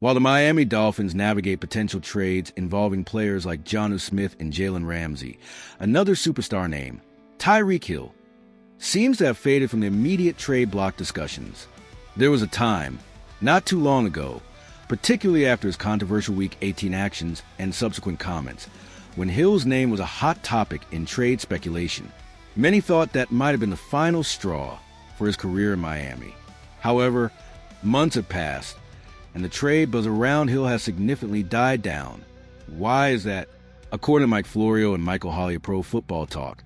While the Miami Dolphins navigate potential trades involving players like Jonnu Smith and Jalen Ramsey, another superstar name, Tyreek Hill, seems to have faded from the immediate trade block discussions. There was a time, not too long ago, particularly after his controversial Week 18 actions and subsequent comments, when Hill's name was a hot topic in trade speculation. Many thought that might have been the final straw for his career in Miami. However, months have passed, and the trade buzz around Hill has significantly died down. Why is that? According to Mike Florio and Michael Holley of Pro Football Talk,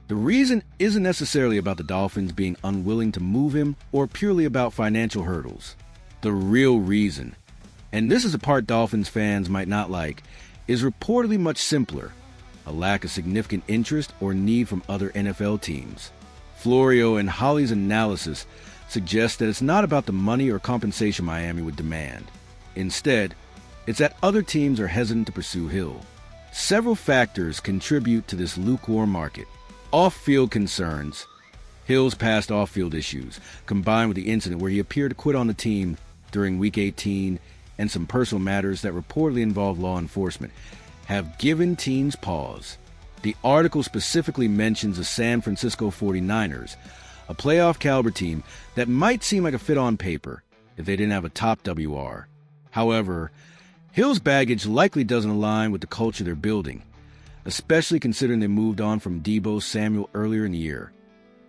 the reason isn't necessarily about the Dolphins being unwilling to move him or purely about financial hurdles. The real reason, and this is a part Dolphins fans might not like, is reportedly much simpler: a lack of significant interest or need from other NFL teams. Florio and Holley's analysis suggests that it's not about the money or compensation Miami would demand. Instead, it's that other teams are hesitant to pursue Hill. Several factors contribute to this lukewarm market. Off-field concerns, Hill's past off-field issues, combined with the incident where he appeared to quit on the team during Week 18 and some personal matters that reportedly involve law enforcement, have given teams pause. The article specifically mentions the San Francisco 49ers, a playoff-caliber team that might seem like a fit on paper if they didn't have a top WR. However, Hill's baggage likely doesn't align with the culture they're building, especially considering they moved on from Deebo Samuel earlier in the year.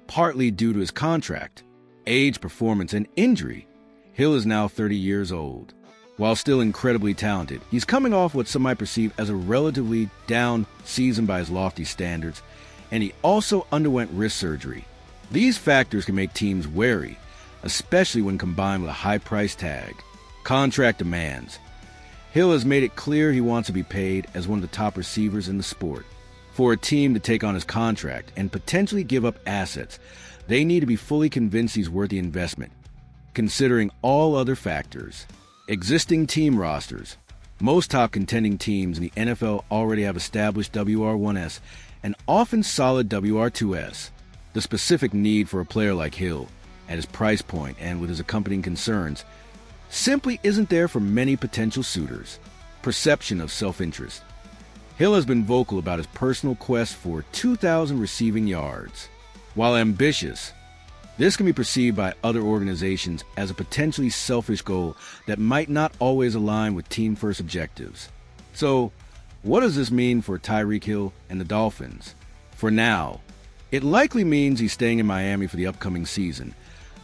Partly due to his contract, age, performance, and injury, Hill is now 30 years old. While still incredibly talented, he's coming off what some might perceive as a relatively down season by his lofty standards, and he also underwent wrist surgery. These factors can make teams wary, especially when combined with a high price tag. Contract demands. Hill has made it clear he wants to be paid as one of the top receivers in the sport. For a team to take on his contract and potentially give up assets, they need to be fully convinced he's worth the investment, considering all other factors. Existing team rosters. Most top contending teams in the NFL already have established WR1S and often solid WR2S. The specific need for a player like Hill, at his price point and with his accompanying concerns, simply isn't there for many potential suitors. Perception of self-interest. Hill has been vocal about his personal quest for 2,000 receiving yards. While ambitious, this can be perceived by other organizations as a potentially selfish goal that might not always align with team-first objectives. So, what does this mean for Tyreek Hill and the Dolphins? For now, it likely means he's staying in Miami for the upcoming season,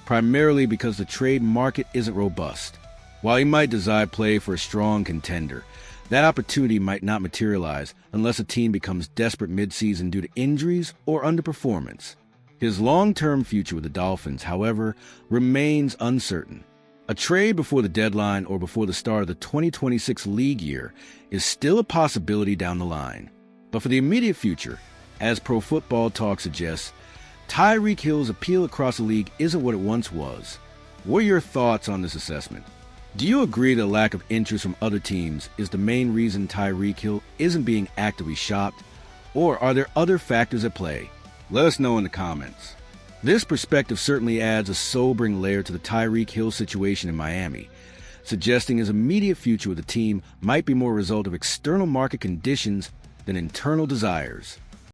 primarily because the trade market isn't robust. While he might desire play for a strong contender, that opportunity might not materialize unless a team becomes desperate mid-season due to injuries or underperformance. His long-term future with the Dolphins, however, remains uncertain. A trade before the deadline or before the start of the 2026 league year is still a possibility down the line. But for the immediate future, as Pro Football Talk suggests, Tyreek Hill's appeal across the league isn't what it once was. What are your thoughts on this assessment? Do you agree the lack of interest from other teams is the main reason Tyreek Hill isn't being actively shopped? Or are there other factors at play? Let us know in the comments. This perspective certainly adds a sobering layer to the Tyreek Hill situation in Miami, suggesting his immediate future with the team might be more a result of external market conditions than internal desires.